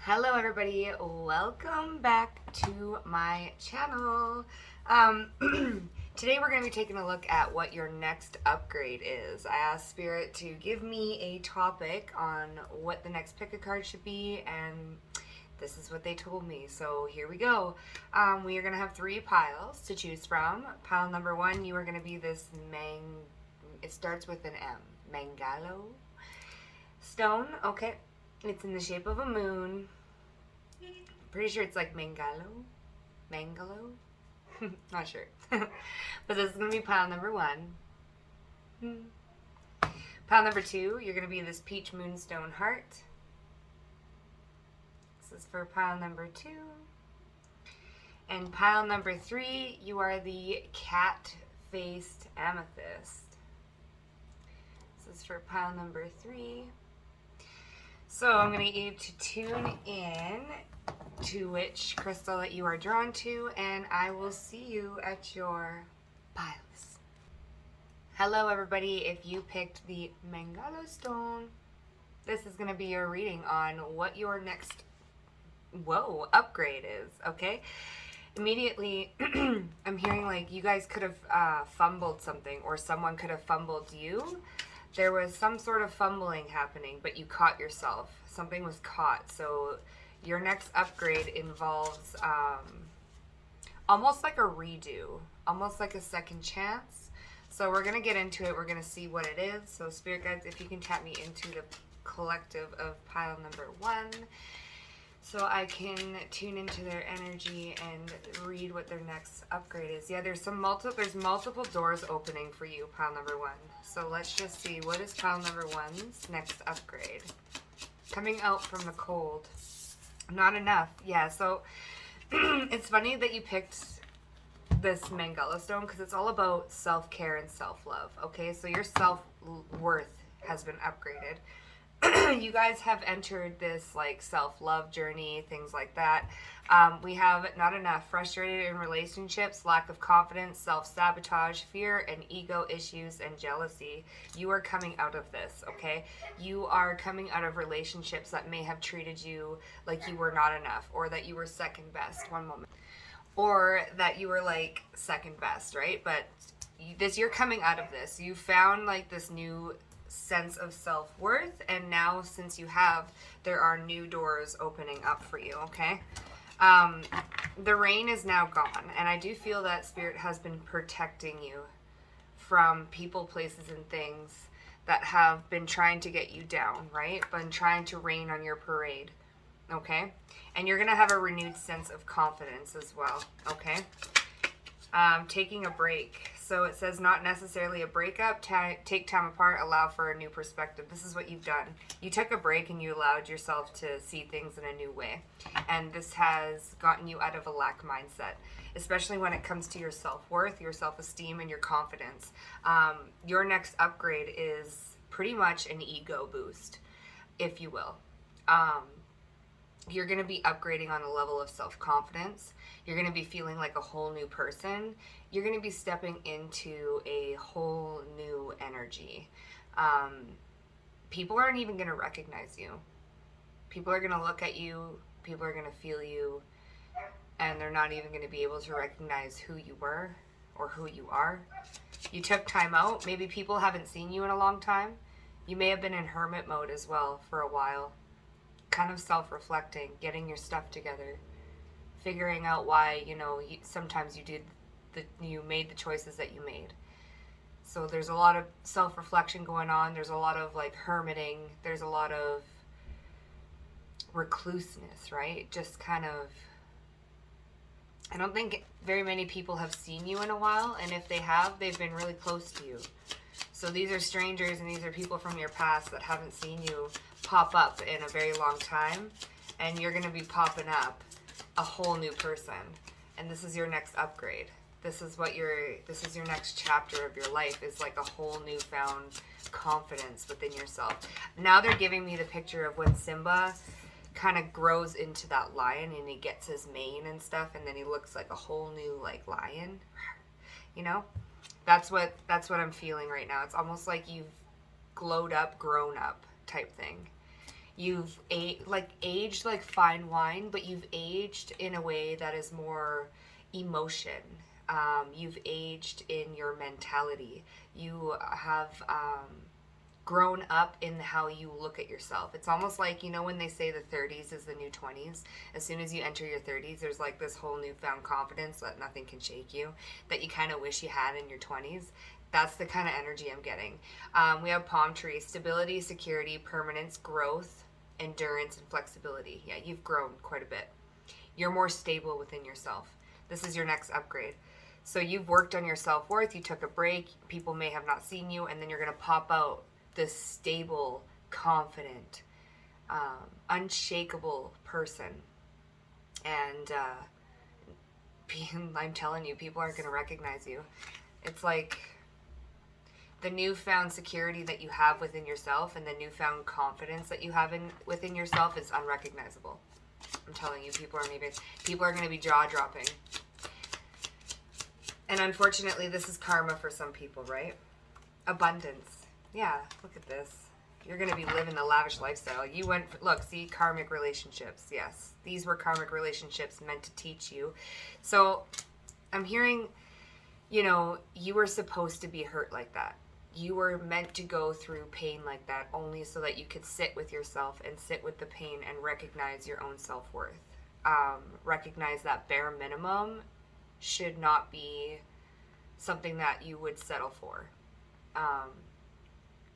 Hello everybody, welcome back to my channel. Today we're going to be taking a look at what your next upgrade is. I asked Spirit to give me a topic on what the next pick a card should be, and this is what they told me. So here we go. We are going to have 3 piles to choose from. Pile number 1, you are going to be this it starts with an M, Mangalo stone. Okay. It's in the shape of a moon. Pretty sure it's like Mangalo. Not sure. But this is going to be pile number 1. Pile number 2, you're going to be this peach moonstone heart. This is for pile number 2. And pile number 3, you are the cat-faced amethyst. This is for pile number 3. So I'm going to get you to tune in to which crystal that you are drawn to, and I will see you at your piles. Hello everybody, if you picked the Mangalo stone, this is going to be your reading on what your next upgrade is, okay? Immediately, I'm hearing like you guys could have fumbled something, or someone could have fumbled you. There was some sort of fumbling happening, but you caught yourself. Something was caught. So your next upgrade involves almost like a redo, almost like a second chance. So we're going to get into it. We're going to see what it is. So Spirit Guides, if you can tap me into the collective of pile number 1, so I can tune into their energy and read what their next upgrade is. Yeah, there's multiple doors opening for you, pile number 1. So let's just see, what is pile number 1's next upgrade? Coming out from the cold. Not enough. Yeah, so it's funny that you picked this Mangala stone because it's all about self-care and self-love. Okay, so your self-worth has been upgraded. You guys have entered this like self-love journey, things like that. We have not enough, frustrated in relationships, lack of confidence, self-sabotage, fear and ego issues, and jealousy. You are coming out of this, okay? You are coming out of relationships that may have treated you like you were not enough, or that you were second best one moment, or that you were like second best, right? But you're coming out of this. You found like this new sense of self-worth, and now since you have, there are new doors opening up for you, okay? The rain is now gone, and I do feel that Spirit has been protecting you from people, places, and things that have been trying to get you down, right? Been trying to rain on your parade, okay? And you're going to have a renewed sense of confidence as well, okay? Taking a break. So it says not necessarily a breakup, take time apart, allow for a new perspective. This is what you've done. You took a break and you allowed yourself to see things in a new way. And this has gotten you out of a lack mindset, especially when it comes to your self-worth, your self-esteem, and your confidence. Your next upgrade is pretty much an ego boost, if you will. You're going to be upgrading on a level of self-confidence. You're going to be feeling like a whole new person. You're going to be stepping into a whole new energy. People aren't even going to recognize you. People are going to look at you. People are going to feel you. And they're not even going to be able to recognize who you were or who you are. You took time out. Maybe people haven't seen you in a long time. You may have been in hermit mode as well for a while. Kind of self-reflecting, getting your stuff together, figuring out why, sometimes you made the choices that you made. So there's a lot of self-reflection going on. There's a lot of like hermiting. There's a lot of recluseness, right? Just kind of, I don't think very many people have seen you in a while, and if they have, they've been really close to you. So these are strangers, and these are people from your past that haven't seen you pop up in a very long time, and you're going to be popping up a whole new person, and this is your next upgrade. This is your next chapter of your life, is like a whole newfound confidence within yourself. Now they're giving me the picture of when Simba kind of grows into that lion and he gets his mane and stuff, and then he looks like a whole new like lion. That's what I'm feeling right now. It's almost like you've glowed up, grown up type thing. You've aged like fine wine, but you've aged in a way that is more emotion. You've aged in your mentality. You have grown up in how you look at yourself. It's almost like, you know, when they say the 30s is the new 20s, as soon as you enter your 30s, there's like this whole newfound confidence that nothing can shake you, that you kind of wish you had in your 20s. That's the kind of energy I'm getting. We have palm tree, stability, security, permanence, growth, endurance, and flexibility. Yeah, you've grown quite a bit. You're more stable within yourself. This is your next upgrade. So you've worked on your self-worth, you took a break, people may have not seen you, and then you're going to pop out this stable, confident, unshakable person. And I'm telling you, people aren't going to recognize you. It's like the newfound security that you have within yourself and the newfound confidence that you have within yourself is unrecognizable. I'm telling you, people are going to be jaw-dropping. And unfortunately, this is karma for some people, right? Abundance. Yeah, look at this. You're going to be living the lavish lifestyle. You went, look, see, karmic relationships. Yes, these were karmic relationships meant to teach you. So I'm hearing, you know, you were supposed to be hurt like that. You were meant to go through pain like that only so that you could sit with yourself and sit with the pain and recognize your own self-worth. Recognize that bare minimum should not be something that you would settle for.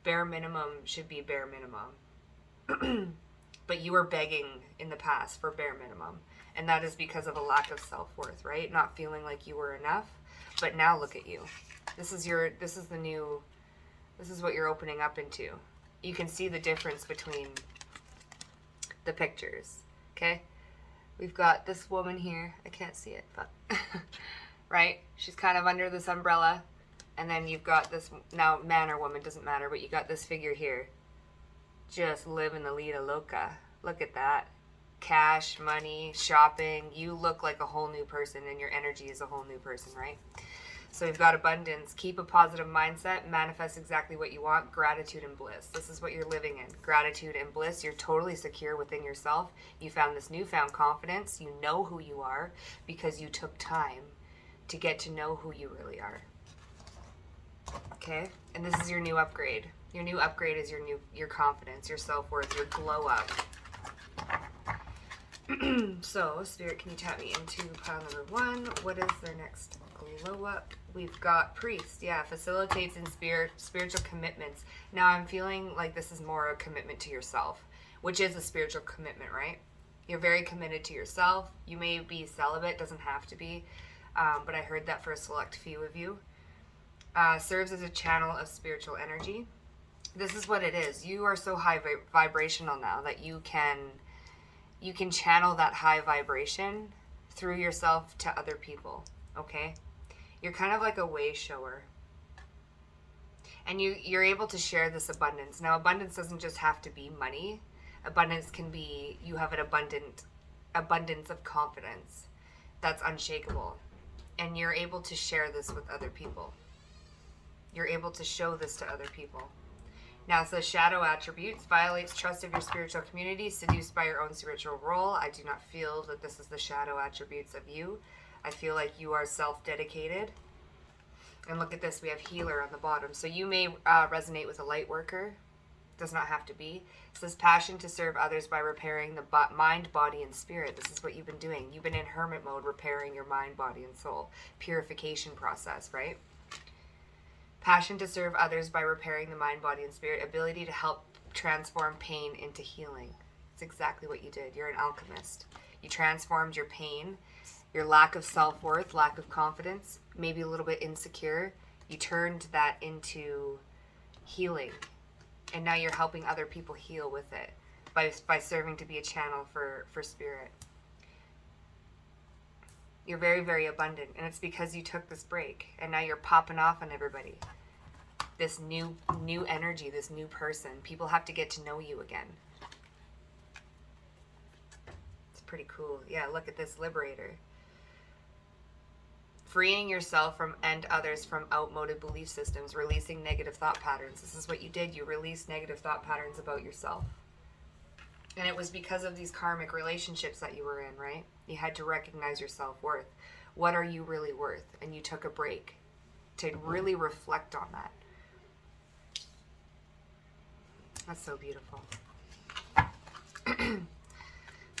Bare minimum should be bare minimum. But you were begging in the past for bare minimum. And that is because of a lack of self-worth, right? Not feeling like you were enough. But now look at you. This is what you're opening up into. You can see the difference between the pictures. Okay? We've got this woman here. I can't see it, but right? She's kind of under this umbrella. And then you've got this, now man or woman, doesn't matter, but you got this figure here. Just living the vida loca. Look at that. Cash, money, shopping. You look like a whole new person and your energy is a whole new person, right? So we've got abundance. Keep a positive mindset. Manifest exactly what you want. Gratitude and bliss. This is what you're living in. Gratitude and bliss. You're totally secure within yourself. You found this newfound confidence. You know who you are because you took time to get to know who you really are. Okay? And this is your new upgrade. Your new upgrade is your confidence, your self-worth, your glow up. So, Spirit, can you tap me into pile number 1? What is their next glow up? We've got priest. Yeah, facilitates in spiritual commitments. Now, I'm feeling like this is more a commitment to yourself, which is a spiritual commitment, right? You're very committed to yourself. You may be celibate, doesn't have to be, but I heard that for a select few of you. Serves as a channel of spiritual energy. This is what it is. You are so high vibrational now that you can channel that high vibration through yourself to other people, okay? You're kind of like a way shower. And you're able to share this abundance. Now, abundance doesn't just have to be money. Abundance can be, you have an abundance of confidence that's unshakable. And you're able to share this with other people. You're able to show this to other people. Now, it says shadow attributes, violates trust of your spiritual community, seduced by your own spiritual role. I do not feel that this is the shadow attributes of you. I feel like you are self-dedicated. And look at this, we have healer on the bottom. So you may resonate with a light worker. Does not have to be. It says passion to serve others by repairing the mind, body, and spirit. This is what you've been doing. You've been in hermit mode, repairing your mind, body, and soul. Purification process, right? Passion to serve others by repairing the mind, body, and spirit. Ability to help transform pain into healing. It's exactly what you did. You're an alchemist. You transformed your pain, your lack of self-worth, lack of confidence, maybe a little bit insecure. You turned that into healing. And now you're helping other people heal with it by serving to be a channel for spirit. You're very, very abundant, and it's because you took this break, and now you're popping off on everybody. This new energy, this new person. People have to get to know you again. It's pretty cool. Yeah, look at this liberator. Freeing yourself from and others from outmoded belief systems, releasing negative thought patterns. This is what you did. You released negative thought patterns about yourself. And it was because of these karmic relationships that you were in, right? You had to recognize your self-worth. What are you really worth? And you took a break to really reflect on that. That's so beautiful.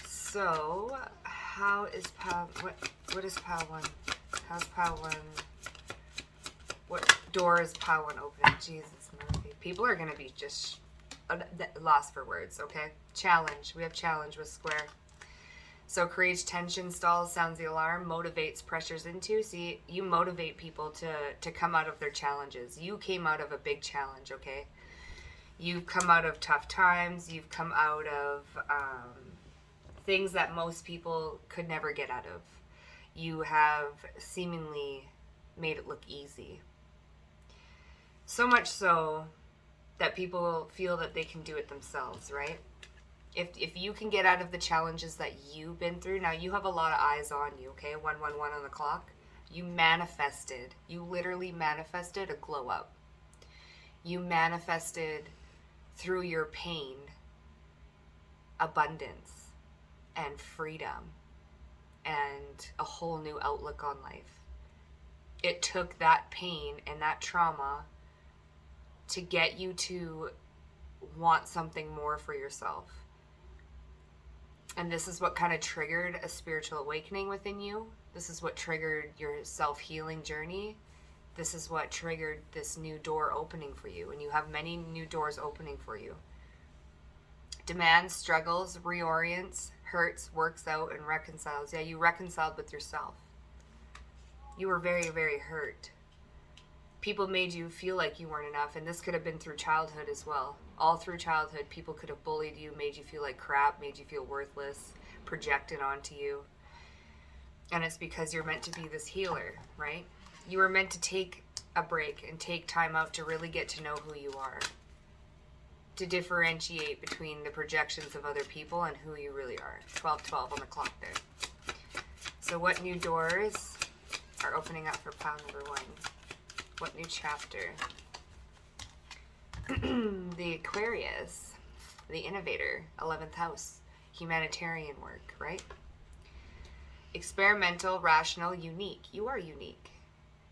So, how is Pal... What is Pal 1? How's Pal 1... What door is Pal 1 opening? Jesus, Murphy. People are going to be just lost for words, okay? Challenge. We have challenge with square. So creates tension, stalls, sounds the alarm, motivates, pressures into. See, you motivate people to come out of their challenges. You came out of a big challenge, okay? You've come out of tough times. You've come out of things that most people could never get out of. You have seemingly made it look easy. So much so that people feel that they can do it themselves, right? If you can get out of the challenges that you've been through, now you have a lot of eyes on you, okay? 111 on the clock. You literally manifested a glow up. You manifested through your pain abundance and freedom and a whole new outlook on life. It took that pain and that trauma to get you to want something more for yourself. And this is what kind of triggered a spiritual awakening within you. This is what triggered your self-healing journey. This is what triggered this new door opening for you. And you have many new doors opening for you. Demands, struggles, reorients, hurts, works out, and reconciles. Yeah, you reconciled with yourself. You were very, very hurt. People made you feel like you weren't enough, and this could have been through childhood as well. All through childhood, people could have bullied you, made you feel like crap, made you feel worthless, projected onto you. And it's because you're meant to be this healer, right? You were meant to take a break and take time out to really get to know who you are. To differentiate between the projections of other people and who you really are. 12:12 on the clock there. So what new doors are opening up for pile number 1? What new chapter? The Aquarius, the innovator, 11th house, humanitarian work, right? Experimental, rational, unique. You are unique.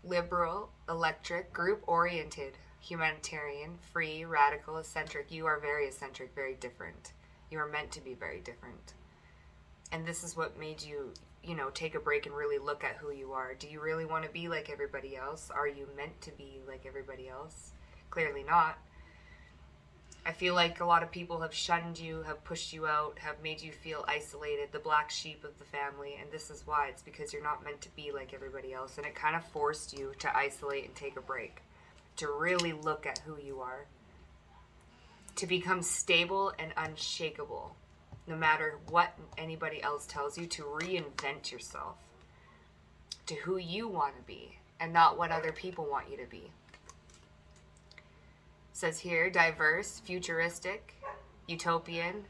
Liberal, electric, group-oriented, humanitarian, free, radical, eccentric. You are very eccentric, very different. You are meant to be very different. And this is what made you, take a break and really look at who you are. Do you really want to be like everybody else? Are you meant to be like everybody else? Clearly not. I feel like a lot of people have shunned you, have pushed you out, have made you feel isolated, the black sheep of the family, and this is why. It's because you're not meant to be like everybody else, and it kind of forced you to isolate and take a break, to really look at who you are, to become stable and unshakable, no matter what anybody else tells you, to reinvent yourself to who you want to be and not what other people want you to be. Says here, diverse, futuristic, utopian,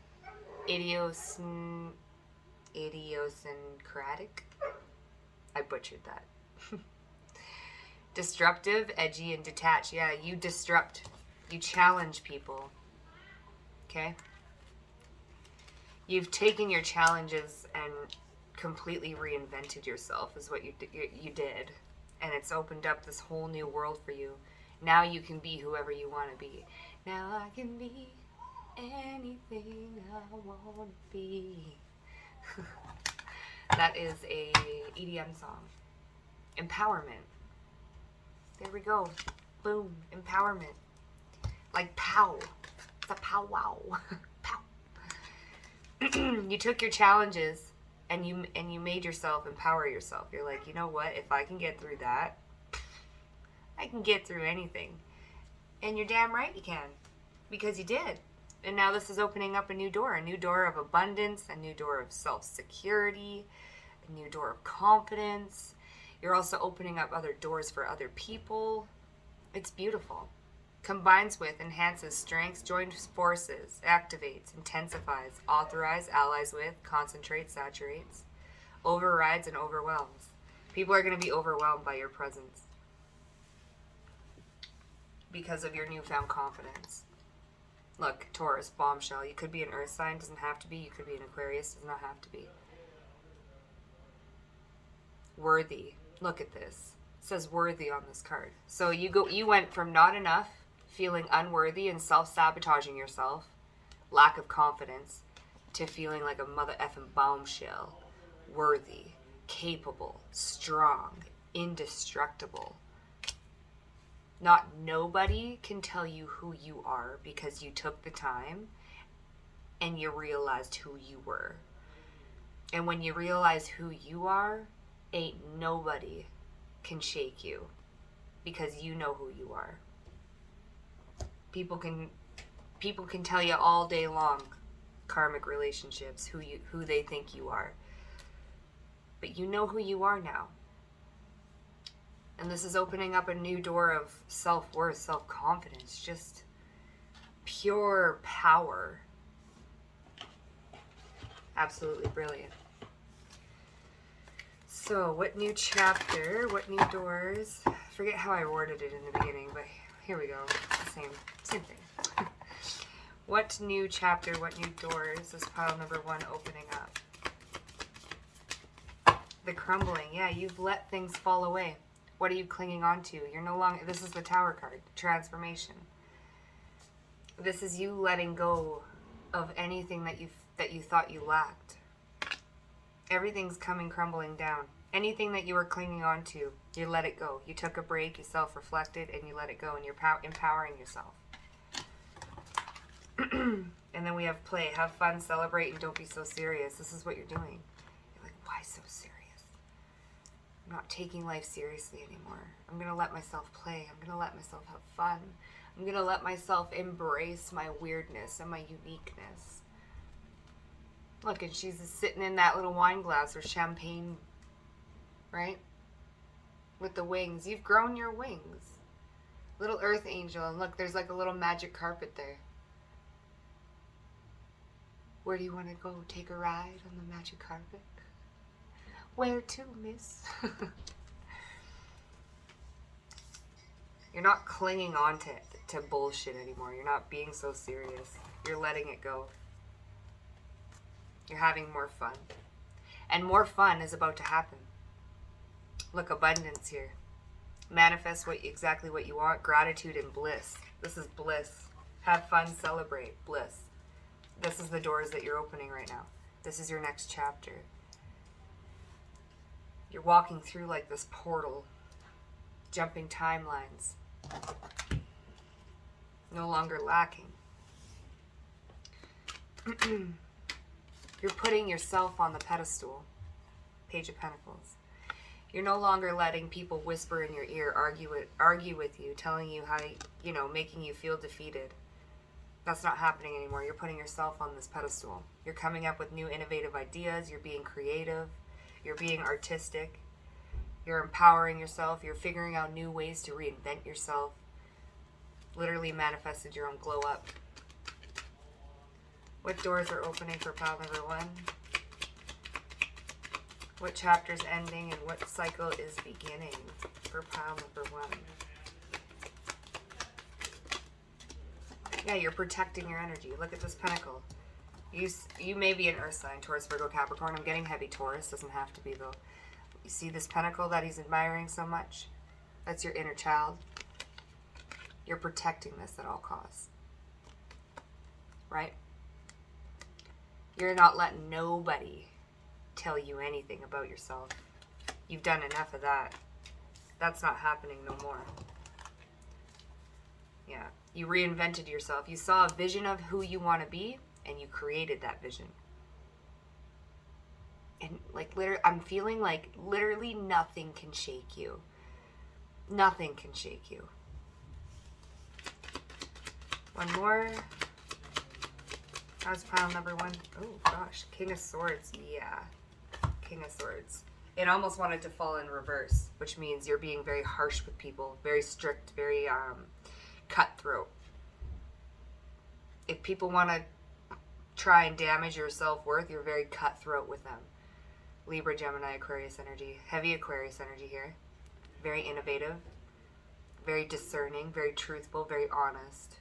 idiosyncratic. I butchered that. Disruptive, edgy, and detached. Yeah, you disrupt. You challenge people. Okay? You've taken your challenges and completely reinvented yourself is what you did. And it's opened up this whole new world for you. Now you can be whoever you want to be. Now I can be anything I want to be. That is a EDM song. Empowerment. There we go. Boom. Empowerment. Like pow. It's a powwow. Pow. You took your challenges and you made yourself empower yourself. You're like, you know what? If I can get through that, I can get through anything. And you're damn right you can. Because you did. And now this is opening up a new door of abundance, a new door of self-security, a new door of confidence. You're also opening up other doors for other people. It's beautiful. Combines with, enhances strengths, joins forces, activates, intensifies, authorize, allies with, concentrates, saturates, overrides, and overwhelms. People are going to be overwhelmed by your presence because of your newfound confidence. Look, Taurus, bombshell. You could be an earth sign, doesn't have to be. You could be an Aquarius, does not have to be. Worthy. Look at this. It says worthy on this card. So you went from not enough, feeling unworthy and self-sabotaging yourself, lack of confidence, to feeling like a mother effing bombshell. Worthy, capable, strong, indestructible. Not nobody can tell you who you are because you took the time and you realized who you were. And when you realize who you are, ain't nobody can shake you because you know who you are. People can tell you all day long, karmic relationships, who they think you are. But you know who you are now. And this is opening up a new door of self-worth, self-confidence, just pure power. Absolutely brilliant. So, what new chapter, what new doors? I forget how I worded it in the beginning, but here we go. Same thing. What new chapter, what new doors is pile number 1 opening up? The crumbling. Yeah, you've let things fall away. What are you clinging on to? You're no longer, this is the Tower card, transformation. This is you letting go of anything that you thought you lacked. Everything's crumbling down. Anything that you were clinging on to, you let it go. You took a break, you self-reflected, and you let it go, and you're empowering yourself. And then we have play. Have fun, celebrate, and don't be so serious. This is what you're doing. You're like, why so serious? I'm not taking life seriously anymore. I'm going to let myself play. I'm going to let myself have fun. I'm going to let myself embrace my weirdness and my uniqueness. Look, and she's sitting in that little wine glass or champagne, right? With the wings. You've grown your wings. Little earth angel. And look, there's like a little magic carpet there. Where do you want to go? Take a ride on the magic carpet? Where to, miss? You're not clinging on to bullshit anymore. You're not being so serious. You're letting it go. You're having more fun. And more fun is about to happen. Look, abundance here. Manifest exactly what you want. Gratitude and bliss. This is bliss. Have fun, celebrate. Bliss. This is the doors that you're opening right now. This is your next chapter. You're walking through like this portal. Jumping timelines. No longer lacking. You're putting yourself on the pedestal. Page of Pentacles. You're no longer letting people whisper in your ear, argue with you, telling you how, making you feel defeated. That's not happening anymore. You're putting yourself on this pedestal. You're coming up with new innovative ideas. You're being creative. You're being artistic. You're empowering yourself. You're figuring out new ways to reinvent yourself. Literally manifested your own glow up. What doors are opening for pile number 1? What chapter's ending and what cycle is beginning for pile number 1? Yeah, you're protecting your energy. Look at this pentacle. You may be an earth sign, Taurus, Virgo, Capricorn. I'm getting heavy Taurus. Doesn't have to be, though. You see this pentacle that he's admiring so much? That's your inner child. You're protecting this at all costs. Right? You're not letting nobody tell you anything about yourself. You've done enough of that. That's not happening no more. Yeah. You reinvented yourself. You saw a vision of who you want to be, and you created that vision. And I'm feeling like literally nothing can shake you. Nothing can shake you. One more. How's pile number 1? Oh gosh, King of Swords. Yeah, King of Swords. It almost wanted to fall in reverse, which means you're being very harsh with people, very strict, very cutthroat. If people want to try and damage your self-worth, you're very cutthroat with them. Libra, Gemini, Aquarius energy. Heavy Aquarius energy here. Very innovative. Very discerning. Very truthful. Very honest.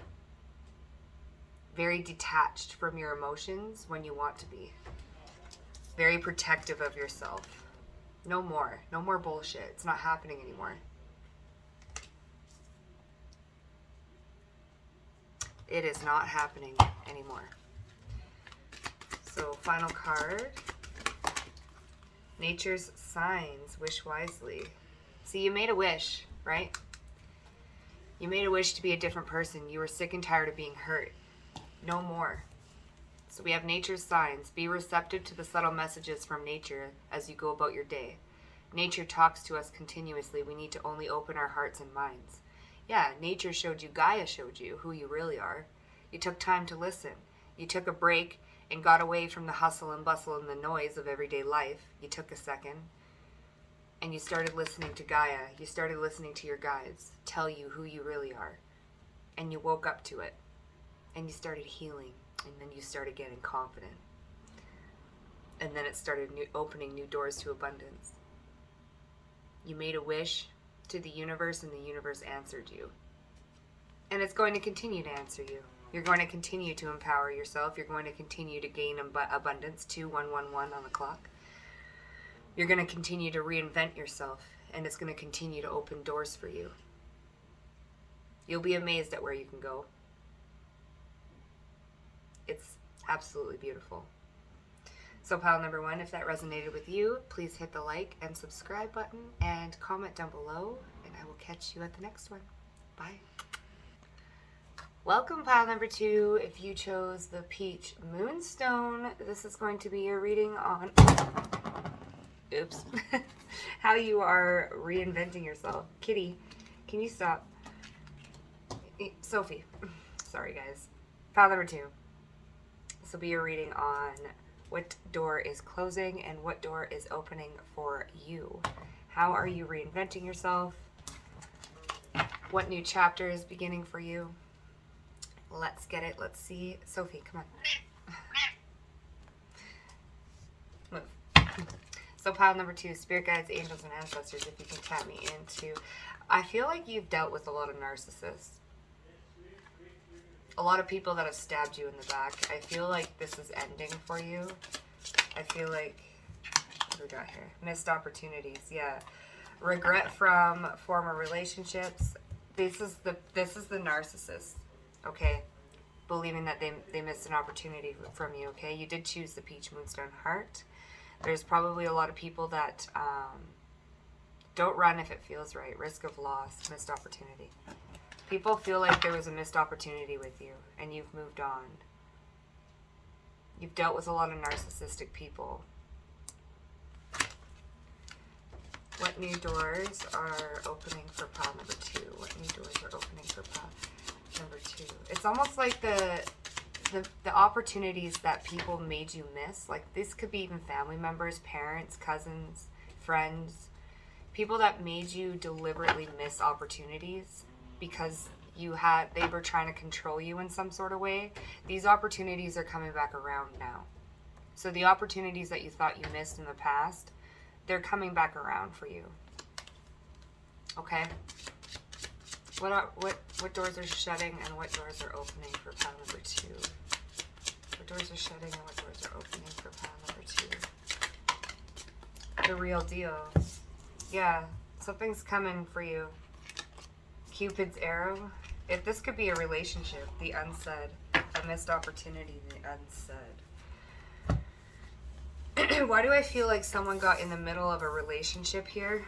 very detached from your emotions when you want to be. Very protective of yourself. No more. No more bullshit. It's not happening anymore. It is not happening anymore. So, final card. Nature's signs. Wish wisely. See, you made a wish, right? You made a wish to be a different person. You were sick and tired of being hurt. No more. So we have nature's signs. Be receptive to the subtle messages from nature as you go about your day. Nature talks to us continuously. We need to only open our hearts and minds. Yeah, nature showed you, Gaia showed you who you really are. You took time to listen. You took a break and got away from the hustle and bustle and the noise of everyday life. You took a second and you started listening to Gaia. You started listening to your guides tell you who you really are. And you woke up to it. And you started healing. And then you started getting confident. And then it started opening new doors to abundance. You made a wish to the universe, and the universe answered you. And it's going to continue to answer you. You're going to continue to empower yourself. You're going to continue to gain abundance. 2111 on the clock. You're going to continue to reinvent yourself, and it's going to continue to open doors for you. You'll be amazed at where you can go. It's absolutely beautiful. So pile number 1, if that resonated with you, please hit the like and subscribe button and comment down below, and I will catch you at the next one. Bye. Welcome pile number 2. If you chose the Peach Moonstone, this is going to be your reading on how you are reinventing yourself. Kitty, can you stop? Sophie. Sorry guys. Pile number 2. This will be your reading on what door is closing and what door is opening for you. How are you reinventing yourself? What new chapter is beginning for you? Let's get it. Let's see. Sophie, come on. Move. So pile number 2, spirit guides, angels, and ancestors, if you can tap me into. I feel like you've dealt with a lot of narcissists. A lot of people that have stabbed you in the back. I feel like this is ending for you. I feel like, what do we got here? Missed opportunities, yeah. Regret from former relationships. This is the narcissist, okay? Believing that they missed an opportunity from you, okay? You did choose the Peach Moonstone Heart. There's probably a lot of people that don't run if it feels right. Risk of loss, missed opportunity. People feel like there was a missed opportunity with you, and you've moved on. You've dealt with a lot of narcissistic people. What new doors are opening for pile number 2? What new doors are opening for pile number 2? It's almost like the opportunities that people made you miss. Like this could be even family members, parents, cousins, friends. People that made you deliberately miss opportunities because they were trying to control you in some sort of way. These opportunities are coming back around now. So the opportunities that you thought you missed in the past, they're coming back around for you. Okay? What doors are shutting and what doors are opening for pile number 2? What doors are shutting and what doors are opening for pile number 2? The real deal. Yeah, something's coming for you. Cupid's arrow. If this could be a relationship, the unsaid, a missed opportunity, the unsaid. Why do I feel like someone got in the middle of a relationship here?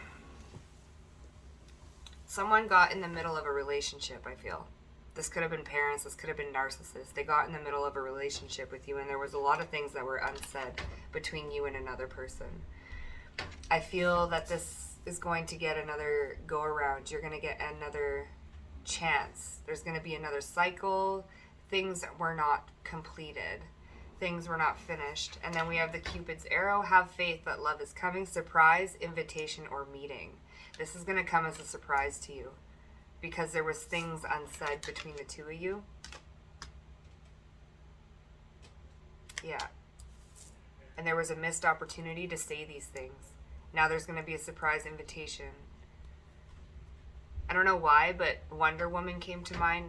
Someone got in the middle of a relationship, I feel. This could have been parents, this could have been narcissists. They got in the middle of a relationship with you, and there was a lot of things that were unsaid between you and another person. I feel that this is going to get another go around. You're going to get another chance. There's going to be another cycle. Things were not completed. Things were not finished. And then we have the Cupid's arrow. Have faith that love is coming. Surprise, invitation, or meeting. This is going to come as a surprise to you because there was things unsaid between the two of you. Yeah. And there was a missed opportunity to say these things. Now there's going to be a surprise invitation. I don't know why, but Wonder Woman came to mind.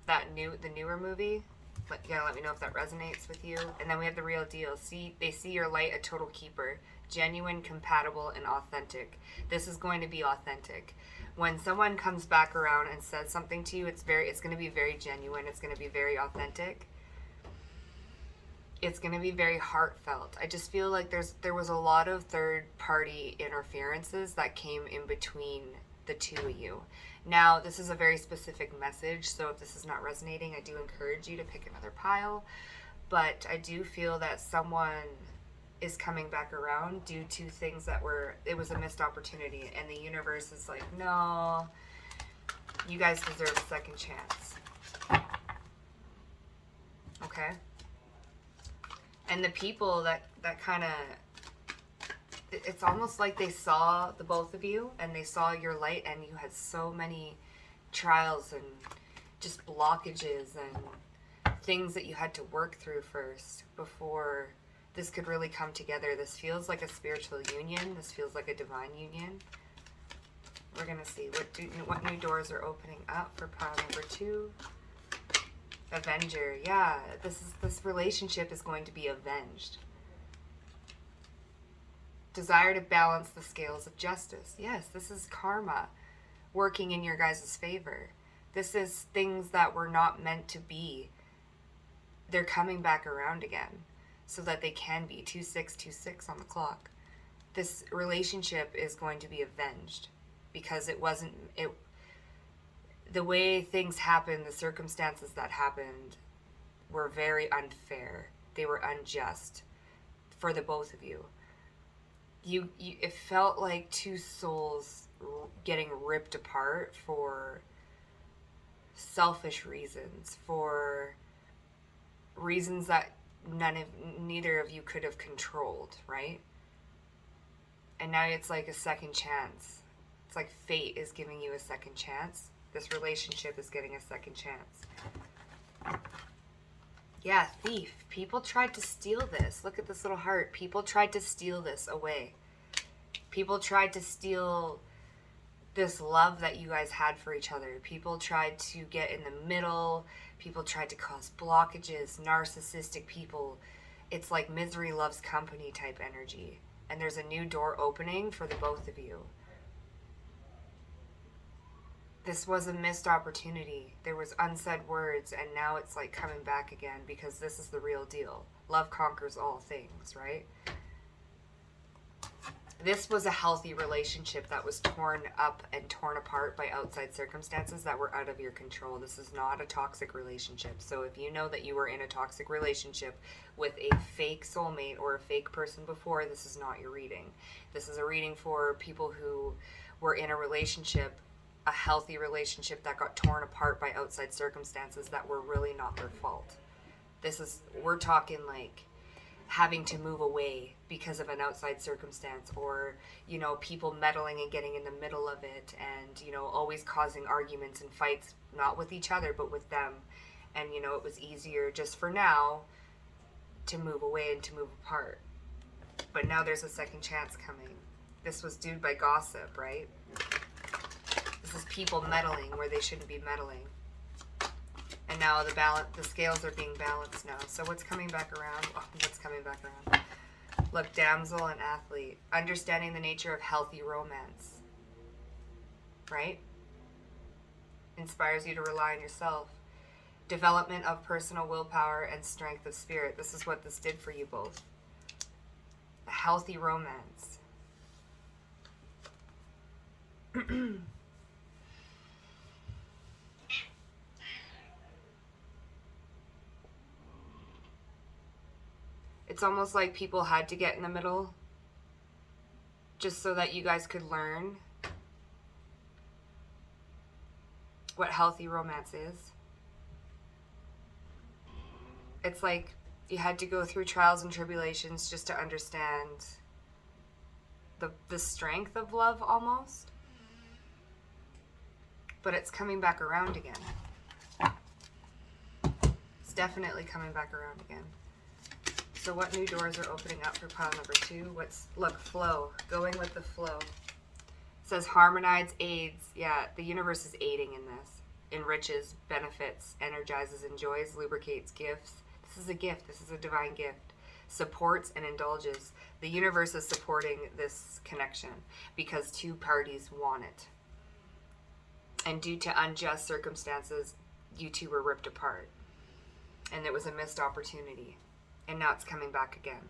The newer movie. You gotta let me know if that resonates with you. And then we have the real deal. They see your light, a total keeper. Genuine, compatible, and authentic. This is going to be authentic. When someone comes back around and says something to you, it's going to be very genuine. It's going to be very authentic. It's going to be very heartfelt. I just feel like there was a lot of third-party interferences that came in between the two of you. Now, this is a very specific message, so if this is not resonating, I do encourage you to pick another pile. But I do feel that someone is coming back around due to things that it was a missed opportunity, and the universe is like, no, you guys deserve a second chance. Okay? And the people that kind of, it's almost like they saw the both of you, and they saw your light, and you had so many trials and just blockages and things that you had to work through first before this could really come together. This feels like a spiritual union. This feels like a divine union. We're going to see what new doors are opening up for pile number 2. Avenger. Yeah, this relationship is going to be avenged. Desire to balance the scales of justice. Yes, this is karma working in your guys' favor. This is things that were not meant to be. They're coming back around again so that they can be. 2626 on the clock. This relationship is going to be avenged because the way things happened, the circumstances that happened were very unfair. They were unjust for the both of you. It felt like two souls getting ripped apart for selfish reasons, for reasons that neither of you could have controlled, right? And now it's like a second chance. It's like fate is giving you a second chance. This relationship is getting a second chance. Yeah, thief. People tried to steal this. Look at this little heart. People tried to steal this away. People tried to steal this love that you guys had for each other. People tried to get in the middle. People tried to cause blockages. Narcissistic people. It's like misery loves company type energy. And there's a new door opening for the both of you. This was a missed opportunity. There was unsaid words, and now it's like coming back again because this is the real deal. Love conquers all things, right? This was a healthy relationship that was torn up and torn apart by outside circumstances that were out of your control. This is not a toxic relationship. So if you know that you were in a toxic relationship with a fake soulmate or a fake person before, this is not your reading. This is a reading for people who were in a relationship, a healthy relationship that got torn apart by outside circumstances that were really not their fault. We're talking like having to move away because of an outside circumstance, or, people meddling and getting in the middle of it, and, always causing arguments and fights, not with each other, but with them. And, it was easier just for now to move away and to move apart. But now there's a second chance coming. This was due by gossip, right? This is people meddling where they shouldn't be meddling. And now the scales are being balanced now. So what's coming back around? Oh, what's coming back around? Look, damsel and athlete. Understanding the nature of healthy romance. Right? Inspires you to rely on yourself. Development of personal willpower and strength of spirit. This is what this did for you both. A healthy romance. It's almost like people had to get in the middle just so that you guys could learn what healthy romance is. It's like you had to go through trials and tribulations just to understand the strength of love almost. But it's coming back around again. It's definitely coming back around again. So what new doors are opening up for pile number 2? Look, flow. Going with the flow. It says harmonize, aids. Yeah, the universe is aiding in this. enriches, benefits, energizes, enjoys, lubricates, gifts. This is a gift. This is a divine gift. Supports and indulges. The universe is supporting this connection because two parties want it. And due to unjust circumstances, you two were ripped apart. And it was a missed opportunity. And now it's coming back again.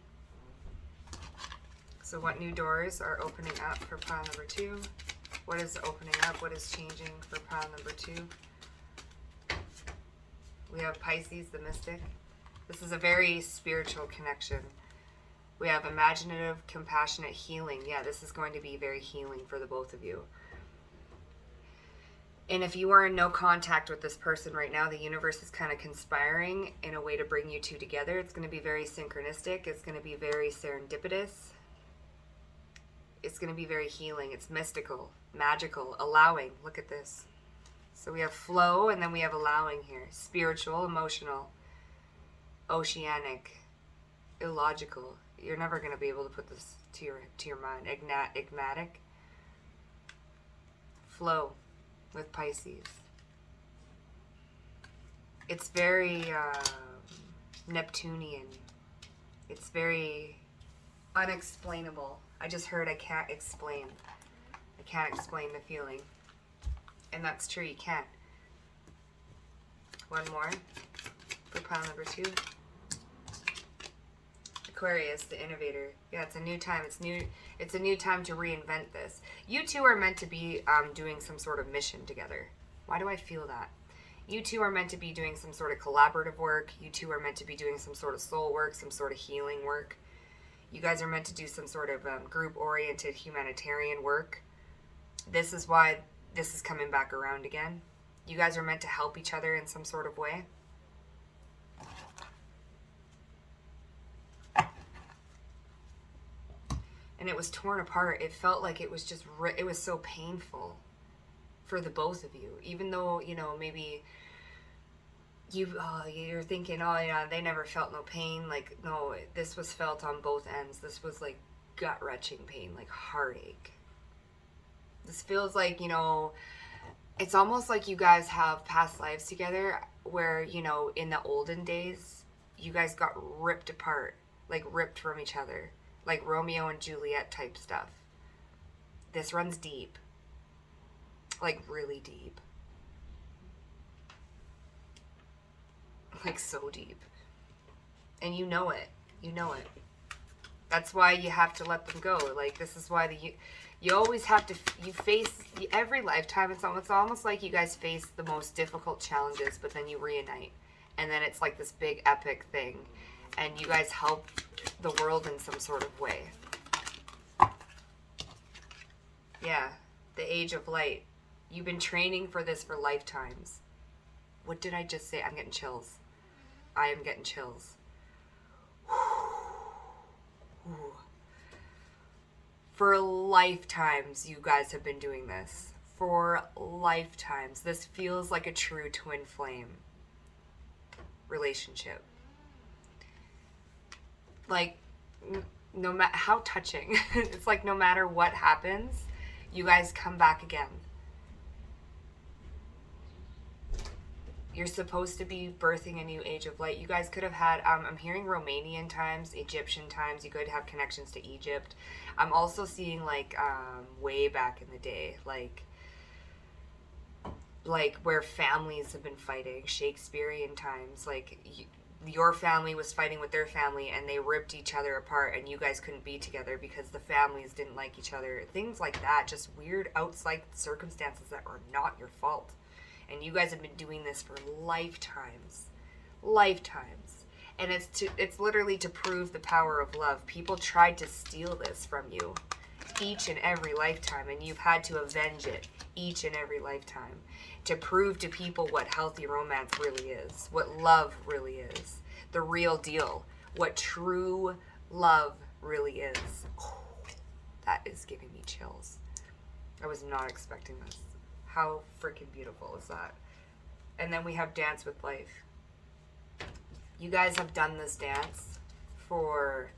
So what new doors are opening up for pile number 2? What is opening up? What is changing for pile number 2? We have Pisces, the mystic. This is a very spiritual connection. We have imaginative, compassionate, healing. Yeah, this is going to be very healing for the both of you. And if you are in no contact with this person right now, the universe is kind of conspiring in a way to bring you two together. It's going to be very synchronistic. It's going to be very serendipitous. It's going to be very healing. It's mystical, magical, allowing. Look at this. So we have flow, and then we have allowing here. Spiritual, emotional, oceanic, illogical. You're never going to be able to put this to your mind. Enigmatic. Flow with Pisces. It's very Neptunian. It's very unexplainable. I just heard I can't explain. I can't explain the feeling. And that's true, you can't. One more for pile number 2. Aquarius, the innovator. Yeah, it's a new time. It's a new time to reinvent this. You two are meant to be doing some sort of mission together. Why do I feel that? You two are meant to be doing some sort of collaborative work. You two are meant to be doing some sort of soul work, some sort of healing work. You guys are meant to do some sort of group-oriented humanitarian work. This is why this is coming back around again. You guys are meant to help each other in some sort of way. And it was torn apart. It felt like it was just, it was so painful for the both of you. Even though, you know, maybe you're thinking, oh yeah, they never felt no pain. Like, no, this was felt on both ends. This was like gut-wrenching pain, like heartache. This feels like, you know, it's almost like you guys have past lives together where, you know, in the olden days, you guys got ripped apart, like ripped from each other. Like Romeo and Juliet type stuff. This runs deep. Like really deep. Like so deep. And you know it. You know it. That's why you have to let them go. Like this is why you always have to, you face every lifetime. It's almost like you guys face the most difficult challenges, but then you reunite. And then it's like this big epic thing. And you guys help the world in some sort of way. Yeah, the age of light. You've been training for this for lifetimes. What did I just say? I'm getting chills. I am getting chills. For lifetimes, you guys have been doing this. For lifetimes. This feels like a true twin flame relationship. Like, no matter how touching. It's like no matter what happens, you guys come back again. You're supposed to be birthing a new age of light. You guys could have had, I'm hearing Romanian times, Egyptian times. You could have connections to Egypt. I'm also seeing like way back in the day, like where families have been fighting, Shakespearean times, like your family was fighting with their family and they ripped each other apart and you guys couldn't be together because the families didn't like each other. Things like that, just weird outside circumstances that are not your fault. And you guys have been doing this for lifetimes. Lifetimes. And it's literally to prove the power of love. People tried to steal this from you each and every lifetime, and you've had to avenge it each and every lifetime to prove to people what healthy romance really is, what love really is, the real deal, what true love really is. Oh, that is giving me chills. I was not expecting this. How freaking beautiful is that? And then we have Dance with Life. You guys have done this dance for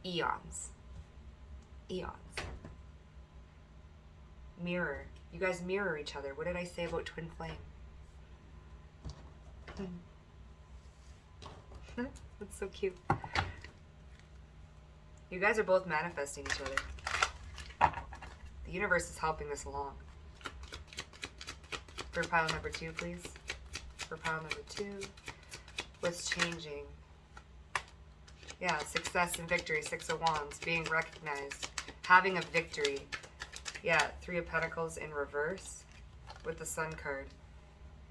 eons. Eons. Mirror. You guys mirror each other. What did I say about twin flame? That's so cute. You guys are both manifesting each other. The universe is helping this along. For pile number 2, please. For pile number 2. What's changing? Yeah, success and victory. 6 of Wands. Being recognized. Having a victory. Yeah, 3 of Pentacles in reverse with the Sun card.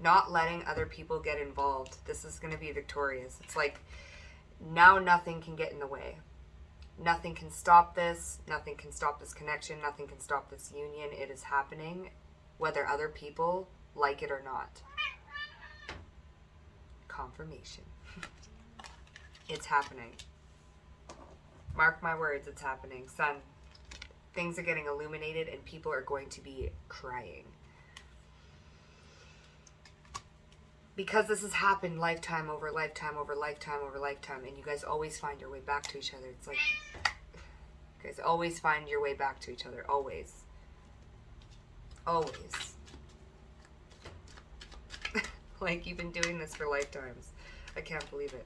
Not letting other people get involved. This is going to be victorious. It's like now nothing can get in the way. Nothing can stop this. Nothing can stop this connection. Nothing can stop this union. It is happening whether other people like it or not. Confirmation. It's happening. Mark my words, it's happening. Sun, things are getting illuminated and people are going to be crying. Because this has happened lifetime over lifetime over lifetime over lifetime, and you guys always find your way back to each other. It's like, you guys always find your way back to each other. Always. Always. Like you've been doing this for lifetimes. I can't believe it.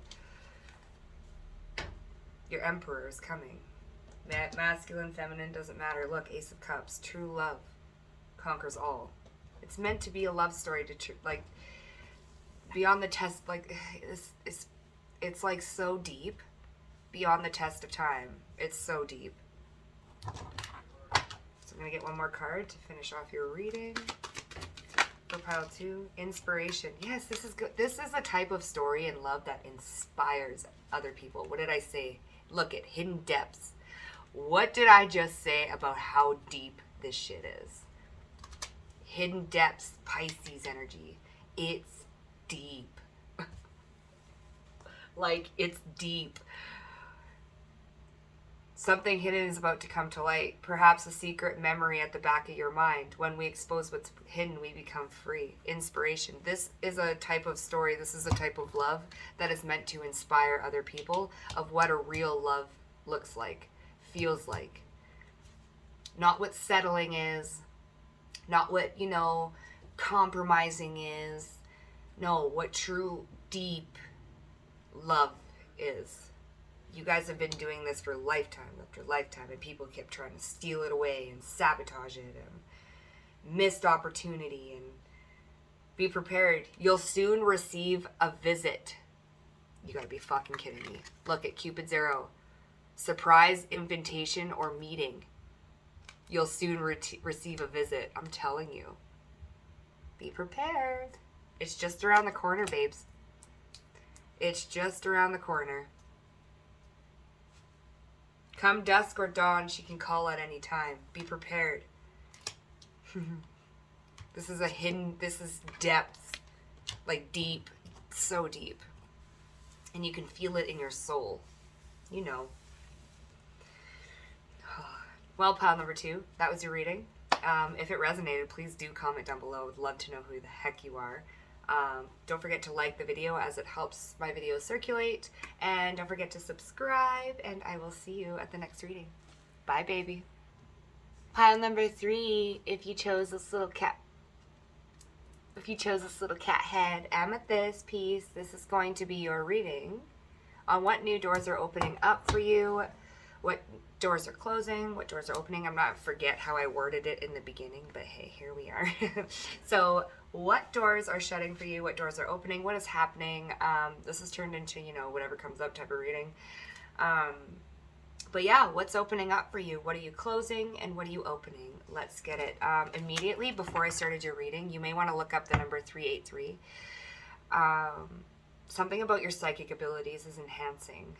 Your Emperor is coming. Masculine, feminine, doesn't matter. Look, Ace of Cups. True love conquers all. It's meant to be a love story to like beyond the test. Like it's like so deep, beyond the test of time. It's so deep. So I'm gonna get one more card to finish off your reading. For pile 2, inspiration. Yes, this is good. This is a type of story and love that inspires other people. What did I say? Look at hidden depths. What did I just say about how deep this shit is? Hidden depths, Pisces energy. It's deep. Like, it's deep. Something hidden is about to come to light. Perhaps a secret memory at the back of your mind. When we expose what's hidden, we become free. Inspiration. This is a type of story. This is a type of love that is meant to inspire other people of what a real love looks like, feels like. Not what settling is. Not what, compromising is. No, what true, deep love is. You guys have been doing this for lifetime after lifetime, and people kept trying to steal it away and sabotage it and missed opportunity. And be prepared. You'll soon receive a visit. You gotta be fucking kidding me. Look at Cupid's arrow. Surprise invitation or meeting. You'll soon receive a visit. I'm telling you. Be prepared. It's just around the corner, babes. It's just around the corner. Come dusk or dawn, she can call at any time. Be prepared. This is depth. Like deep. So deep. And you can feel it in your soul. You know. Well, pile number 2, that was your reading. If it resonated, please do comment down below. Would love to know who the heck you are. Don't forget to like the video as it helps my videos circulate. And don't forget to subscribe, and I will see you at the next reading. Bye, baby. Pile number 3, if you chose this little cat head amethyst piece, this is going to be your reading on what new doors are opening up for you, what doors are closing, what doors are opening. I'm not forget how I worded it in the beginning, but hey, here we are. So what doors are shutting for you, what doors are opening, what is happening. This is turned into, whatever comes up type of reading. But yeah, what's opening up for you? What are you closing and what are you opening? Let's get it. Immediately before I started your reading, you may want to look up the number 383. Something about your psychic abilities is enhancing.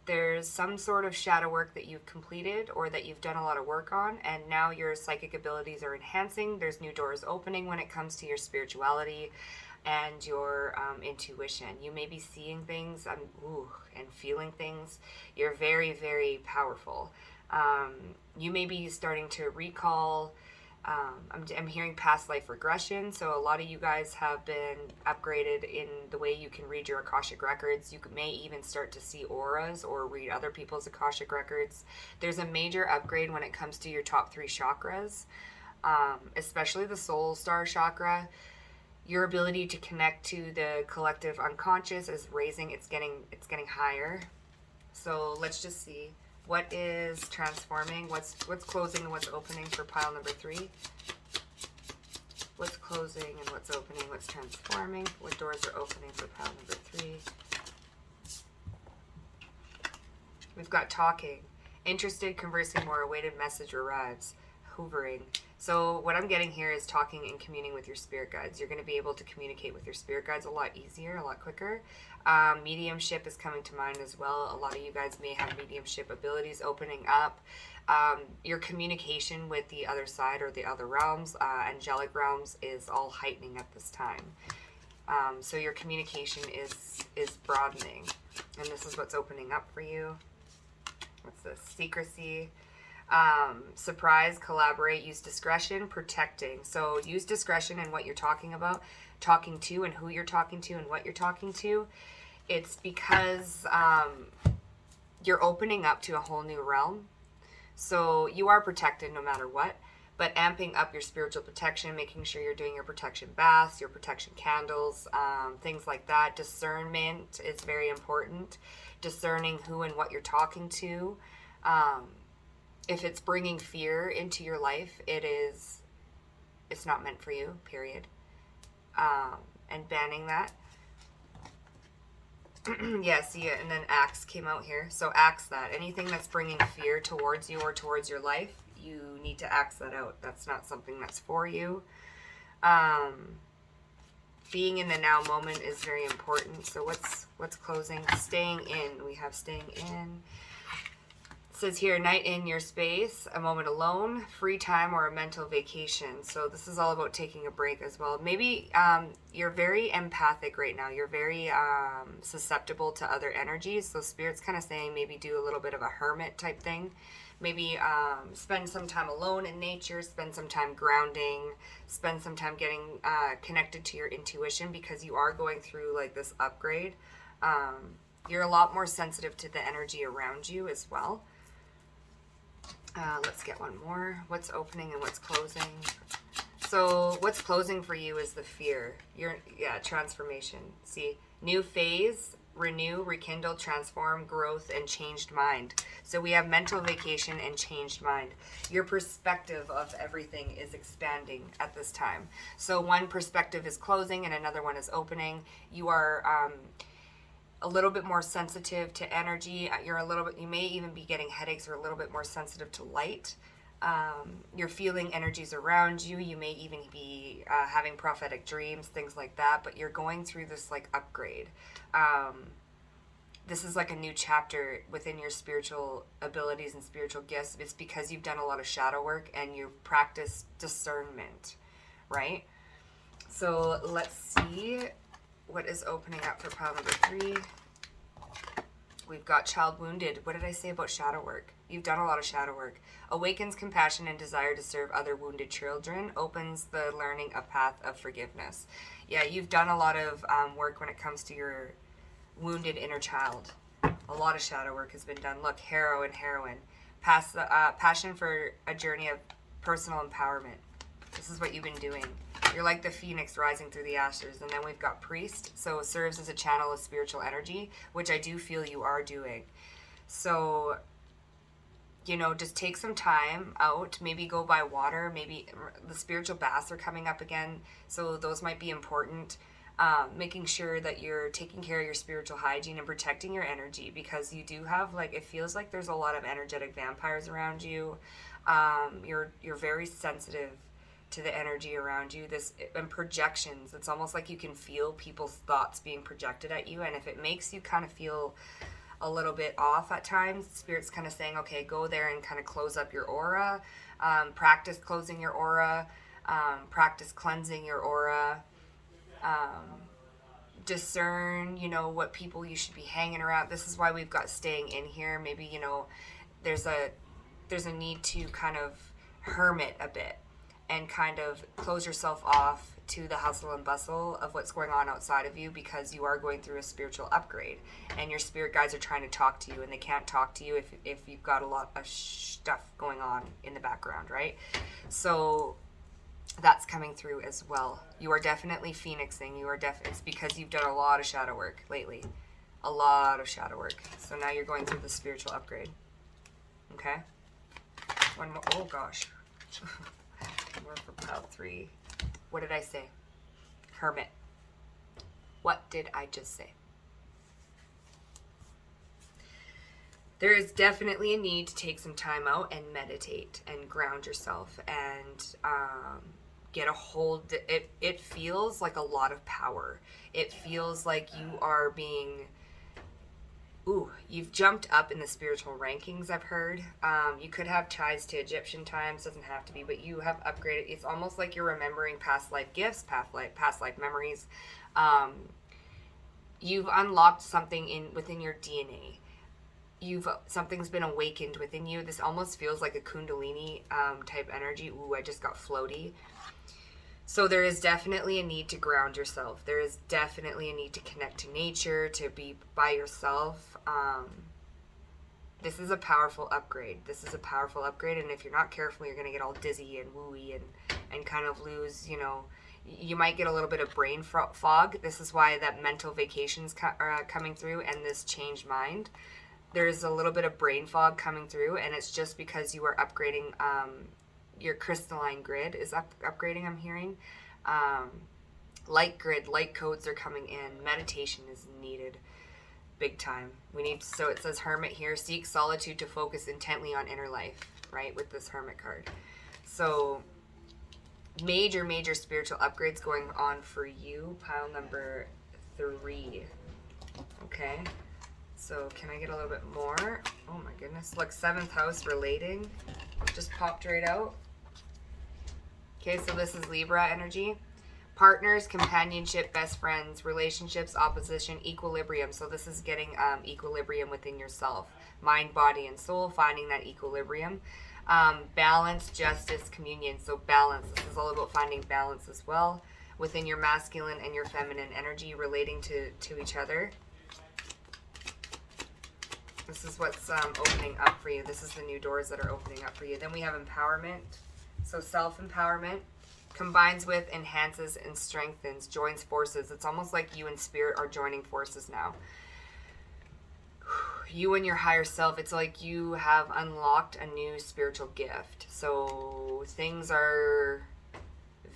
There's some sort of shadow work that you've completed or that you've done a lot of work on, and now your psychic abilities are enhancing. There's new doors opening when it comes to your spirituality and your intuition. You may be seeing things and feeling things. You're very, very powerful. You may be starting to recall. I'm hearing past life regression, so a lot of you guys have been upgraded in the way you can read your Akashic records. You may even start to see auras or read other people's Akashic records. There's a major upgrade when it comes to your top 3 chakras, especially the soul star chakra. Your ability to connect to the collective unconscious is raising. It's getting higher. So let's just see what is transforming, what's closing and what's opening for pile number 3. What's closing and what's opening, what's transforming, what doors are opening for pile number 3. We've got talking, interested, conversing more, awaited message arrives, hoovering. So what I'm getting here is talking and communing with your spirit guides. You're going to be able to communicate with your spirit guides a lot easier, a lot quicker. Mediumship is coming to mind as well. A lot of you guys may have mediumship abilities opening up. Your communication with the other side or the other realms, angelic realms, is all heightening at this time. So your communication is broadening. And this is what's opening up for you. What's this? Secrecy. Surprise, collaborate, use discretion, protecting. So use discretion in what you're talking about, talking to, and who you're talking to and what you're talking to. It's because you're opening up to a whole new realm. So you are protected no matter what, but amping up your spiritual protection, making sure you're doing your protection baths, your protection candles, things like that. Discernment is very important. Discerning who and what you're talking to. If it's bringing fear into your life, it's not meant for you, period. And banning that. Yeah, see it, and then axe came out here. So axe that. Anything that's bringing fear towards you or towards your life, you need to axe that out. That's not something that's for you. Being in the now moment is very important. So what's closing? Staying in. We have staying in. It says here, night in your space, a moment alone, free time, or a mental vacation. So this is all about taking a break as well. Maybe you're very empathic right now. You're very susceptible to other energies. So Spirit's kind of saying maybe do a little bit of a hermit type thing. Maybe spend some time alone in nature, spend some time grounding, spend some time getting connected to your intuition, because you are going through like this upgrade. You're a lot more sensitive to the energy around you as well. Let's get one more. What's opening and what's closing? So what's closing for you is the fear. Transformation. See, new phase, renew, rekindle, transform, growth, and changed mind. So we have mental vacation and changed mind. Your perspective of everything is expanding at this time. So one perspective is closing and another one is opening. You are a little bit more sensitive to energy. You may even be getting headaches, or a little bit more sensitive to light. You're feeling energies around you. You may even be having prophetic dreams, things like that, but you're going through this like upgrade. This is like a new chapter within your spiritual abilities and spiritual gifts. It's because you've done a lot of shadow work and you practice discernment, right? So let's see what is opening up for pile number 3. We've got child wounded. What did I say about shadow work? You've done a lot of shadow work. Awakens compassion and desire to serve other wounded children. Opens the learning a path of forgiveness. Yeah, you've done a lot of work when it comes to your wounded inner child. A lot of shadow work has been done. Look, heroine. Passion for a journey of personal empowerment. This is what you've been doing. You're like the phoenix rising through the ashes. And then we've got priest. So it serves as a channel of spiritual energy, which I do feel you are doing. So, just take some time out. Maybe go by water. Maybe the spiritual baths are coming up again. So those might be important. Making sure that you're taking care of your spiritual hygiene and protecting your energy, because you do have, it feels like there's a lot of energetic vampires around you. You're very sensitive to the energy around you, and projections. It's almost like you can feel people's thoughts being projected at you, and if it makes you kind of feel a little bit off at times, Spirit's kind of saying, okay, go there and kind of close up your aura, practice closing your aura, practice cleansing your aura, discern, what people you should be hanging around. This is why we've got staying in here. Maybe, there's a need to kind of hermit a bit and kind of close yourself off to the hustle and bustle of what's going on outside of you, because you are going through a spiritual upgrade and your spirit guides are trying to talk to you, and they can't talk to you if you've got a lot of stuff going on in the background, right? So That's coming through as well. You are definitely phoenixing. It's because you've done a lot of shadow work lately. A lot of shadow work. So now you're going through the spiritual upgrade. Okay? One more. Oh gosh. More for pile 3. What did I say? Hermit. What did I just say? There is definitely a need to take some time out and meditate and ground yourself and get a hold. It feels like a lot of power. It feels like you are being... Ooh, you've jumped up in the spiritual rankings, I've heard. You could have ties to Egyptian times, doesn't have to be, but you have upgraded. It's almost like you're remembering past life gifts, past life memories. You've unlocked something within your DNA. Something's been awakened within you. This almost feels like a Kundalini type energy. Ooh, I just got floaty. So there is definitely a need to ground yourself. There is definitely a need to connect to nature, to be by yourself. This is a powerful upgrade. This is a powerful upgrade, and if you're not careful, you're going to get all dizzy and wooey and kind of lose, you might get a little bit of brain fog. This is why that mental vacation's coming through and this changed mind. There's a little bit of brain fog coming through, and it's just because you are upgrading. Your crystalline grid is upgrading, I'm hearing. Light grid, light codes are coming in. Meditation is needed big time. So it says Hermit here. Seek solitude to focus intently on inner life, right, with this Hermit card. So major spiritual upgrades going on for you. Pile number 3. Okay. So can I get a little bit more? Oh my goodness. Look, 7th house relating. Just popped right out. Okay, so this is Libra energy. Partners, companionship, best friends, relationships, opposition, equilibrium. So this is getting equilibrium within yourself. Mind, body, and soul, finding that equilibrium. Balance, justice, communion. So balance. This is all about finding balance as well within your masculine and your feminine energy relating to each other. This is what's opening up for you. This is the new doors that are opening up for you. Then we have empowerment. So self-empowerment combines with, enhances, and strengthens, joins forces. It's almost like you and spirit are joining forces now. You and your higher self, it's like you have unlocked a new spiritual gift. So things are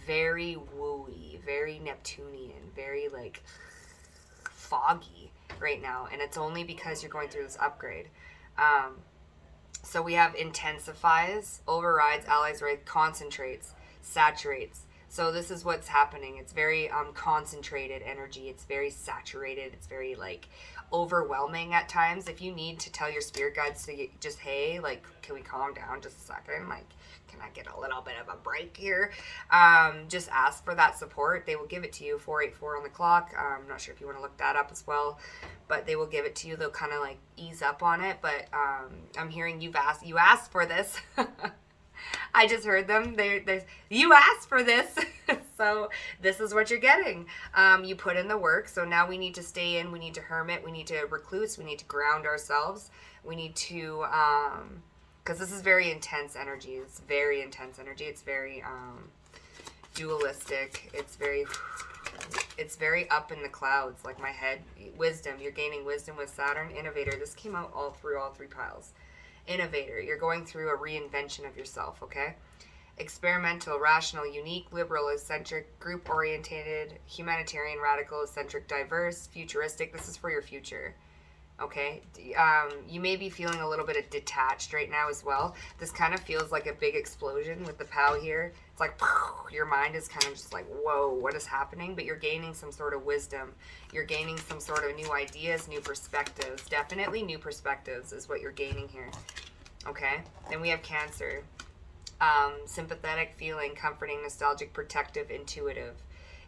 very wooey, very Neptunian, very like foggy right now, and it's only because you're going through this upgrade. So we have intensifies, overrides, allies, right, concentrates, saturates. So this is what's happening. It's very concentrated energy. It's very saturated. It's very like overwhelming at times. If you need to tell your spirit guides to just, hey, like, can we calm down just a second? Like, can I get a little bit of a break here? Just ask for that support. They will give it to you. 484 on the clock. I'm not sure if you want to look that up as well, but they will give it to you. They'll kind of like ease up on it. But I'm hearing you asked for this. I just heard them. You asked for this. So this is what you're getting. You put in the work. So now we need to stay in. We need to hermit. We need to recluse. We need to ground ourselves. We need to, because this is very intense energy. It's very intense energy. It's very dualistic. It's very up in the clouds, like my head. Wisdom. You're gaining wisdom with Saturn. Innovator. This came out all 3 piles. Innovator. You're going through a reinvention of yourself, okay? Experimental, rational, unique, liberal, eccentric, group-orientated, humanitarian, radical, eccentric, diverse, futuristic. This is for your future, okay? You may be feeling a little bit of detached right now as well. This kind of feels like a big explosion with the POW here. It's like your mind is kind of just like, whoa, what is happening? But you're gaining some sort of wisdom. You're gaining some sort of new ideas, new perspectives. Definitely new perspectives is what you're gaining here, okay? Then we have Cancer. Sympathetic, feeling, comforting, nostalgic, protective, intuitive.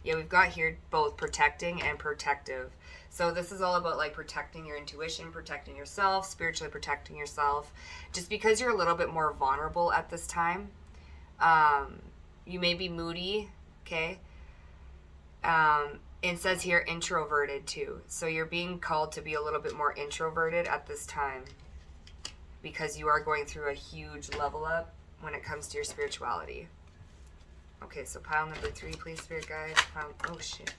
Yeah, we've got here both protecting and protective. So this is all about like protecting your intuition, protecting yourself, spiritually protecting yourself. Just because you're a little bit more vulnerable at this time. You may be moody, okay? It says here introverted too. So you're being called to be a little bit more introverted at this time because you are going through a huge level up when it comes to your spirituality. Okay, so pile number 3, please, Spirit Guides. Oh, shit.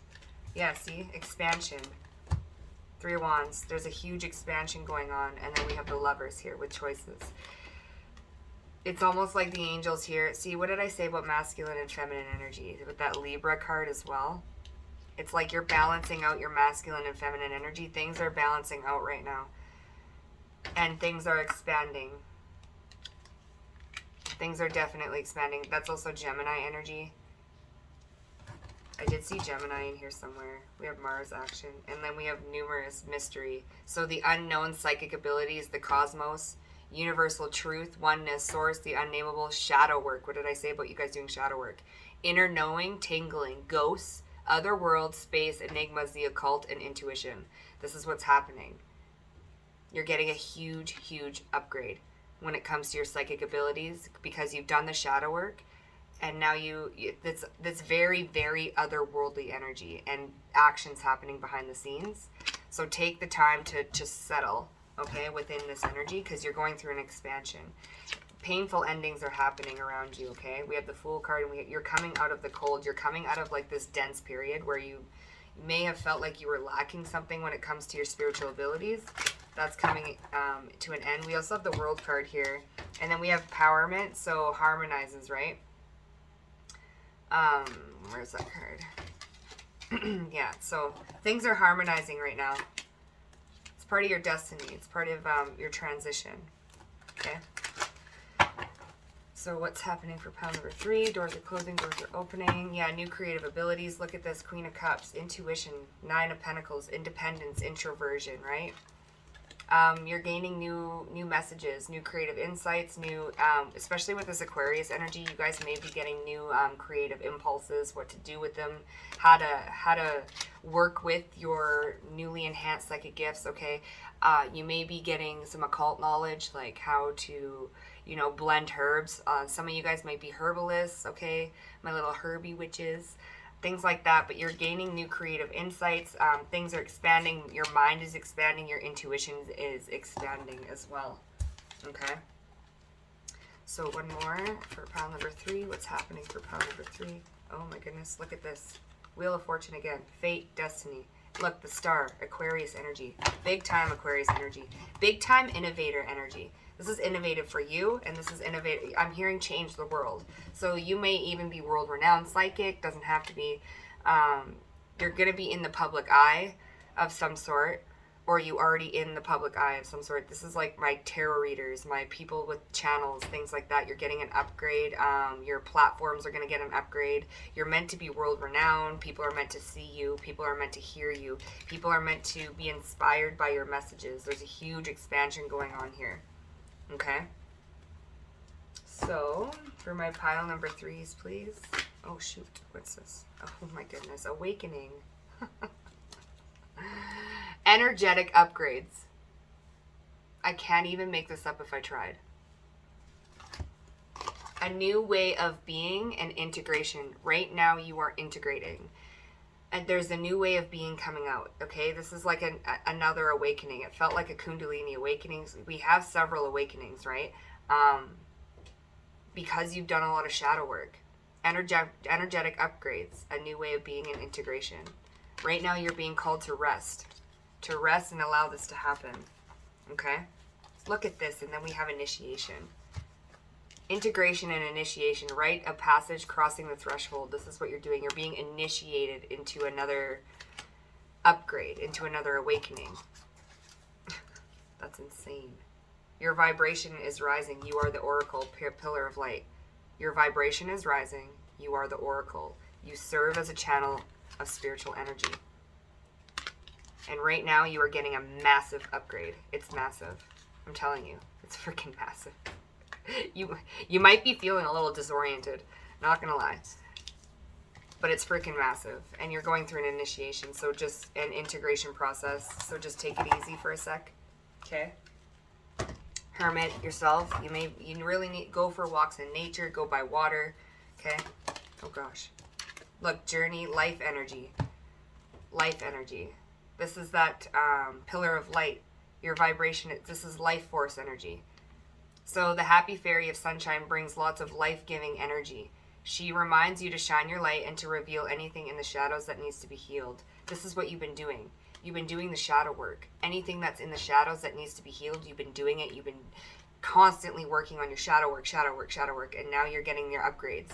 Yeah, see? Expansion. 3 of Wands. There's a huge expansion going on. And then we have the Lovers here with choices. It's almost like the angels here. See, what did I say about masculine and feminine energy? With that Libra card as well. It's like you're balancing out your masculine and feminine energy. Things are balancing out right now. And things are expanding. Things are definitely expanding. That's also Gemini energy. I did see Gemini in here somewhere. We have Mars action. And then we have numerous mystery. So the unknown psychic abilities, the cosmos, universal truth, oneness, source, the unnameable, shadow work. What did I say about you guys doing shadow work? Inner knowing, tingling, ghosts, other worlds, space, enigmas, the occult, and intuition. This is what's happening. You're getting a huge, huge upgrade when it comes to your psychic abilities because you've done the shadow work. And now this very, very otherworldly energy and actions happening behind the scenes. So take the time to just settle, okay, within this energy because you're going through an expansion. Painful endings are happening around you, okay? We have the Fool card, and you're coming out of the cold. You're coming out of like this dense period where you may have felt like you were lacking something when it comes to your spiritual abilities. That's coming to an end. We also have the World card here. And then we have Empowerment, so harmonizes, right? Where's that card? Yeah, so things are harmonizing right now. It's part of your destiny. It's part of your transition. Okay? So what's happening for pile number 3? Doors are closing, doors are opening. Yeah, new creative abilities. Look at this. Queen of Cups, intuition, 9 of Pentacles, independence, introversion, right? You're gaining new messages, new creative insights, new, especially with this Aquarius energy, you guys may be getting new creative impulses, what to do with them, how to work with your newly enhanced psychic gifts, okay? You may be getting some occult knowledge, like how to, blend herbs. Some of you guys might be herbalists, okay? My little herby witches. Things like that, but you're gaining new creative insights. Things are expanding. Your mind is expanding. Your intuition is expanding as well. Okay? So one more for pile number 3. What's happening for pile number 3? Oh my goodness, look at this. Wheel of Fortune again. Fate, destiny. Look, the star, Aquarius energy. Big time Aquarius energy. Big time innovator energy. This is innovative for you, and this is innovative. I'm hearing change the world. So you may even be world-renowned psychic. Doesn't have to be. You're going to be in the public eye of some sort, or you already in the public eye of some sort. This is like my tarot readers, my people with channels, things like that. You're getting an upgrade. Your platforms are going to get an upgrade. You're meant to be world-renowned. People are meant to see you. People are meant to hear you. People are meant to be inspired by your messages. There's a huge expansion going on here. Okay, so for my pile number 3s, please. Oh shoot, what's this? Oh my goodness, awakening. Energetic upgrades. I can't even make this up if I tried. A new way of being and integration. Right now you are integrating. And there's a new way of being coming out, okay? This is like another awakening. It felt like a Kundalini awakening. We have several awakenings, right? Because you've done a lot of shadow work. Energetic upgrades, a new way of being and integration. Right now you're being called to rest and allow this to happen, okay? Look at this, and then we have initiation. Integration and initiation, rite of passage, crossing the threshold. This is what you're doing. You're being initiated into another upgrade, into another awakening. That's insane. Your vibration is rising. You are the oracle, pillar of light. Your vibration is rising. You are the oracle. You serve as a channel of spiritual energy. And right now you are getting a massive upgrade. It's massive. I'm telling you. It's freaking massive. You might be feeling a little disoriented, not gonna lie, but it's freaking massive, and you're going through an initiation, so just an integration process, so just take it easy for a sec, okay? Hermit yourself. You really need go for walks in nature, go by water, okay? Oh gosh, look, journey, life energy. This is that pillar of light. Your vibration. This is life force energy. So the happy fairy of sunshine brings lots of life-giving energy. She reminds you to shine your light and to reveal anything in the shadows that needs to be healed. This is what you've been doing. You've been doing the shadow work. Anything that's in the shadows that needs to be healed, you've been doing it. You've been constantly working on your shadow work, and now you're getting your upgrades.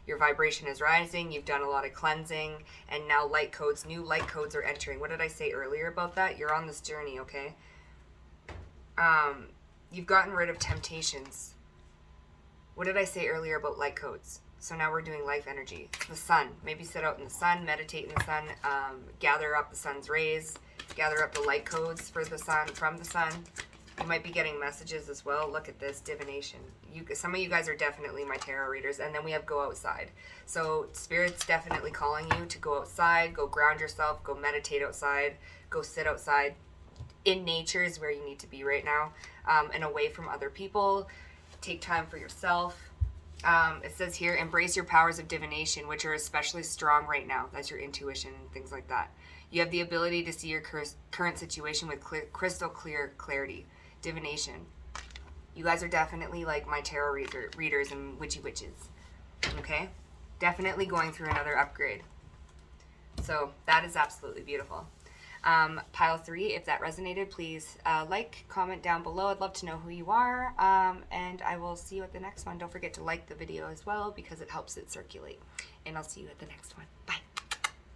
Your vibration is rising. You've done a lot of cleansing, and now new light codes are entering. What did I say earlier about that? You're on this journey, okay? You've gotten rid of temptations. What did I say earlier about light codes? So now we're doing life energy. The sun. Maybe sit out in the sun, meditate in the sun, gather up the sun's rays, gather up the light codes for the sun, from the sun. You might be getting messages as well. Look at this, divination. Some of you guys are definitely my tarot readers. And then we have go outside. So Spirit's definitely calling you to go outside, go ground yourself, go meditate outside, go sit outside. In nature is where you need to be right now, and away from other people. Take time for yourself. It says here, embrace your powers of divination, which are especially strong right now. That's your intuition and things like that. You have the ability to see your current situation with crystal clear clarity. Divination. You guys are definitely like my tarot readers and witchy witches. Okay? Definitely going through another upgrade. So that is absolutely beautiful. Pile 3, if that resonated, please like, comment down below. I'd love to know who you are, and I will see you at the next one. Don't forget to like the video as well because it helps it circulate, and I'll see you at the next one. Bye.